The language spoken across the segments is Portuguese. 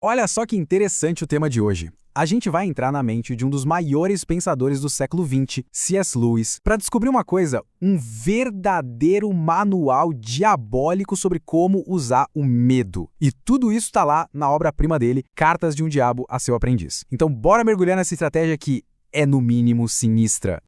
Olha só que interessante o tema de hoje. A gente vai entrar na mente de um dos maiores pensadores do século XX, C.S. Lewis, para descobrir uma coisa, um verdadeiro manual diabólico sobre como usar o medo. E tudo isso está lá na obra-prima dele, Cartas de um Diabo a Seu Aprendiz. Então bora mergulhar nessa estratégia que é no mínimo sinistra.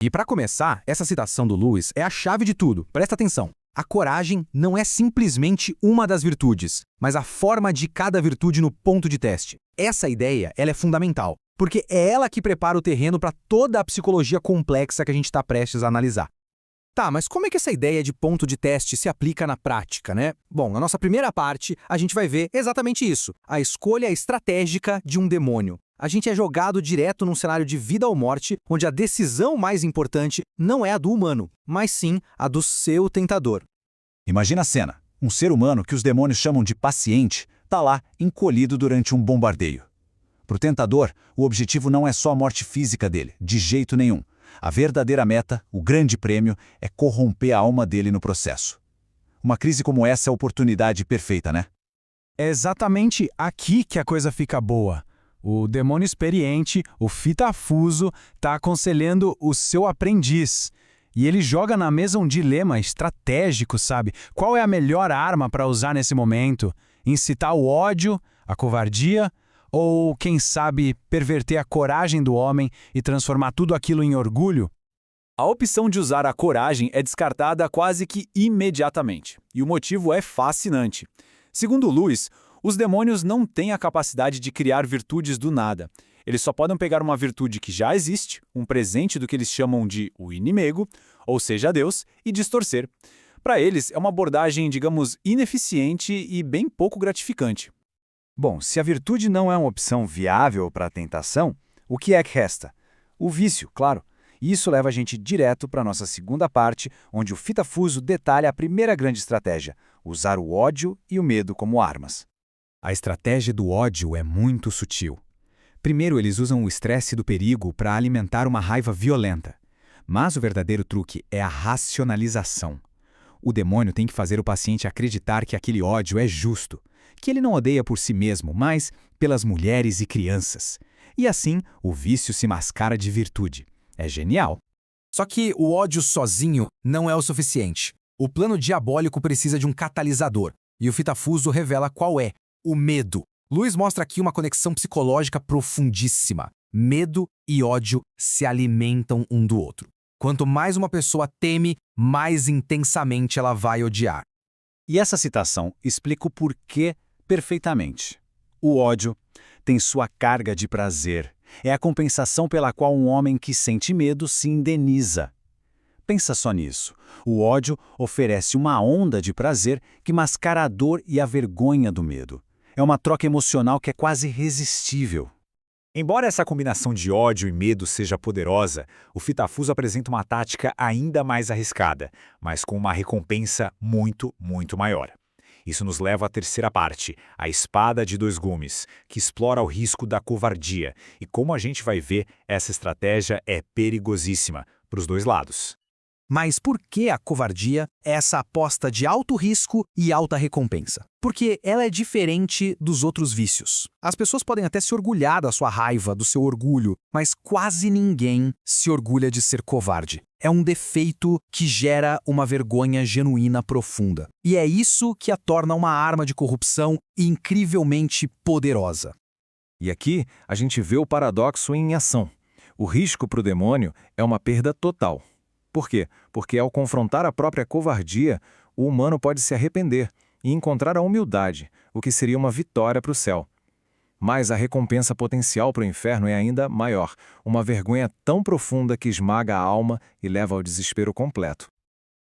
E para começar, essa citação do Lewis é a chave de tudo. Presta atenção. A coragem não é simplesmente uma das virtudes, mas a forma de cada virtude no ponto de teste. Essa ideia ela é fundamental, porque é ela que prepara o terreno para toda a psicologia complexa que a gente está prestes a analisar. Tá, mas como é que essa ideia de ponto de teste se aplica na prática, né? Bom, na nossa primeira parte, a gente vai ver exatamente isso, a escolha estratégica de um demônio. A gente é jogado direto num cenário de vida ou morte, onde a decisão mais importante não é a do humano, mas sim a do seu tentador. Imagina a cena. Um ser humano que os demônios chamam de paciente está lá, encolhido durante um bombardeio. Para o tentador, o objetivo não é só a morte física dele, de jeito nenhum. A verdadeira meta, o grande prêmio, é corromper a alma dele no processo. Uma crise como essa é a oportunidade perfeita, né? É exatamente aqui que a coisa fica boa. O demônio experiente, o fitafuso, está aconselhando o seu aprendiz. E ele joga na mesa um dilema estratégico, sabe? Qual é a melhor arma para usar nesse momento? Incitar o ódio, a covardia? Ou, quem sabe, perverter a coragem do homem e transformar tudo aquilo em orgulho? A opção de usar a coragem é descartada quase que imediatamente. E o motivo é fascinante. Segundo Lewis, os demônios não têm a capacidade de criar virtudes do nada. Eles só podem pegar uma virtude que já existe, um presente do que eles chamam de o inimigo, ou seja, Deus, e distorcer. Para eles, é uma abordagem, digamos, ineficiente e bem pouco gratificante. Bom, se a virtude não é uma opção viável para a tentação, o que é que resta? O vício, claro. E isso leva a gente direto para a nossa segunda parte, onde o fitafuso detalha a primeira grande estratégia, usar o ódio e o medo como armas. A estratégia do ódio é muito sutil. Primeiro, eles usam o estresse do perigo para alimentar uma raiva violenta. Mas o verdadeiro truque é a racionalização. O demônio tem que fazer o paciente acreditar que aquele ódio é justo, que ele não odeia por si mesmo, mas pelas mulheres e crianças. E assim, o vício se mascara de virtude. É genial. Só que o ódio sozinho não é o suficiente. O plano diabólico precisa de um catalisador, e o fitafuso revela qual é: o medo. Lewis mostra aqui uma conexão psicológica profundíssima. Medo e ódio se alimentam um do outro. Quanto mais uma pessoa teme, mais intensamente ela vai odiar. E essa citação explica o porquê perfeitamente. O ódio tem sua carga de prazer. É a compensação pela qual um homem que sente medo se indeniza. Pensa só nisso. O ódio oferece uma onda de prazer que mascara a dor e a vergonha do medo. É uma troca emocional que é quase irresistível. Embora essa combinação de ódio e medo seja poderosa, o fitafuso apresenta uma tática ainda mais arriscada, mas com uma recompensa muito, muito maior. Isso nos leva à terceira parte, a espada de dois gumes, que explora o risco da covardia. E como a gente vai ver, essa estratégia é perigosíssima para os dois lados. Mas por que a covardia é essa aposta de alto risco e alta recompensa? Porque ela é diferente dos outros vícios. As pessoas podem até se orgulhar da sua raiva, do seu orgulho, mas quase ninguém se orgulha de ser covarde. É um defeito que gera uma vergonha genuína profunda. E é isso que a torna uma arma de corrupção incrivelmente poderosa. E aqui a gente vê o paradoxo em ação. O risco para o demônio é uma perda total. Por quê? Porque ao confrontar a própria covardia, o humano pode se arrepender e encontrar a humildade, o que seria uma vitória para o céu. Mas a recompensa potencial para o inferno é ainda maior, uma vergonha tão profunda que esmaga a alma e leva ao desespero completo.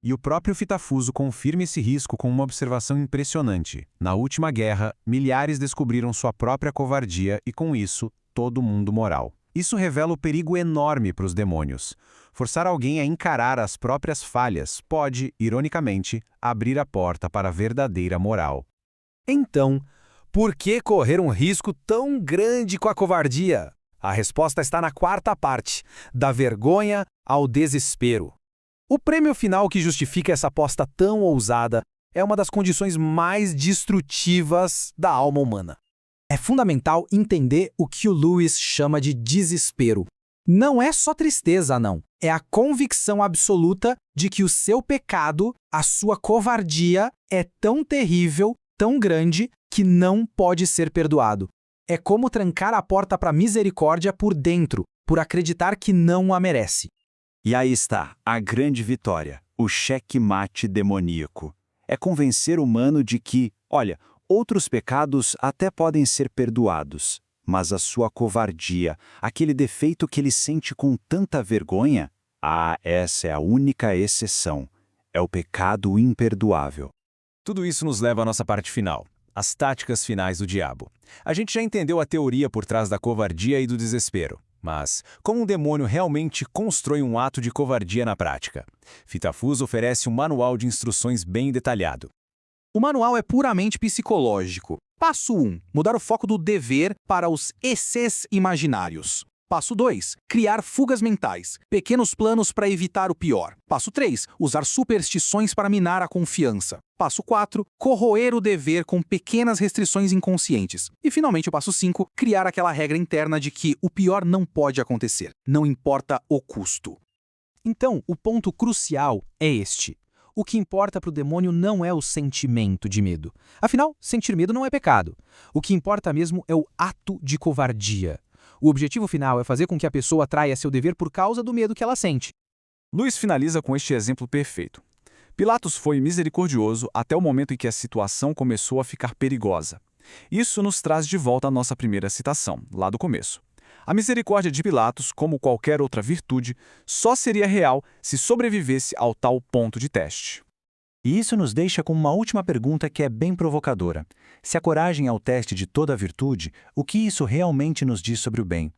E o próprio fitafuso confirma esse risco com uma observação impressionante. Na última guerra, milhares descobriram sua própria covardia e, com isso, todo mundo moral. Isso revela o perigo enorme para os demônios. Forçar alguém a encarar as próprias falhas pode, ironicamente, abrir a porta para a verdadeira moral. Então, por que correr um risco tão grande com a covardia? A resposta está na quarta parte, da vergonha ao desespero. O prêmio final que justifica essa aposta tão ousada é uma das condições mais destrutivas da alma humana. É fundamental entender o que o Lewis chama de desespero. Não é só tristeza, não. É a convicção absoluta de que o seu pecado, a sua covardia, é tão terrível, tão grande, que não pode ser perdoado. É como trancar a porta para a misericórdia por dentro, por acreditar que não a merece. E aí está, a grande vitória, o checkmate demoníaco. É convencer o humano de que, olha, outros pecados até podem ser perdoados, mas a sua covardia, aquele defeito que ele sente com tanta vergonha, essa é a única exceção. É o pecado imperdoável. Tudo isso nos leva à nossa parte final, as táticas finais do diabo. A gente já entendeu a teoria por trás da covardia e do desespero. Mas como um demônio realmente constrói um ato de covardia na prática? Fitafuso oferece um manual de instruções bem detalhado. O manual é puramente psicológico. Passo 1. Mudar o foco do dever para os esses imaginários. Passo 2. Criar fugas mentais. Pequenos planos para evitar o pior. Passo 3. Usar superstições para minar a confiança. Passo 4. Corroer o dever com pequenas restrições inconscientes. E, finalmente, o passo 5. Criar aquela regra interna de que o pior não pode acontecer. Não importa o custo. Então, o ponto crucial é este. O que importa para o demônio não é o sentimento de medo. Afinal, sentir medo não é pecado. O que importa mesmo é o ato de covardia. O objetivo final é fazer com que a pessoa traia seu dever por causa do medo que ela sente. Lewis finaliza com este exemplo perfeito. Pilatos foi misericordioso até o momento em que a situação começou a ficar perigosa. Isso nos traz de volta à nossa primeira citação, lá do começo. A misericórdia de Pilatos, como qualquer outra virtude, só seria real se sobrevivesse ao tal ponto de teste. E isso nos deixa com uma última pergunta que é bem provocadora. Se a coragem é o teste de toda a virtude, o que isso realmente nos diz sobre o bem?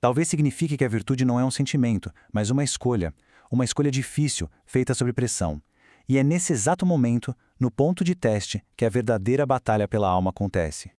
Talvez signifique que a virtude não é um sentimento, mas uma escolha difícil, feita sob pressão. E é nesse exato momento, no ponto de teste, que a verdadeira batalha pela alma acontece.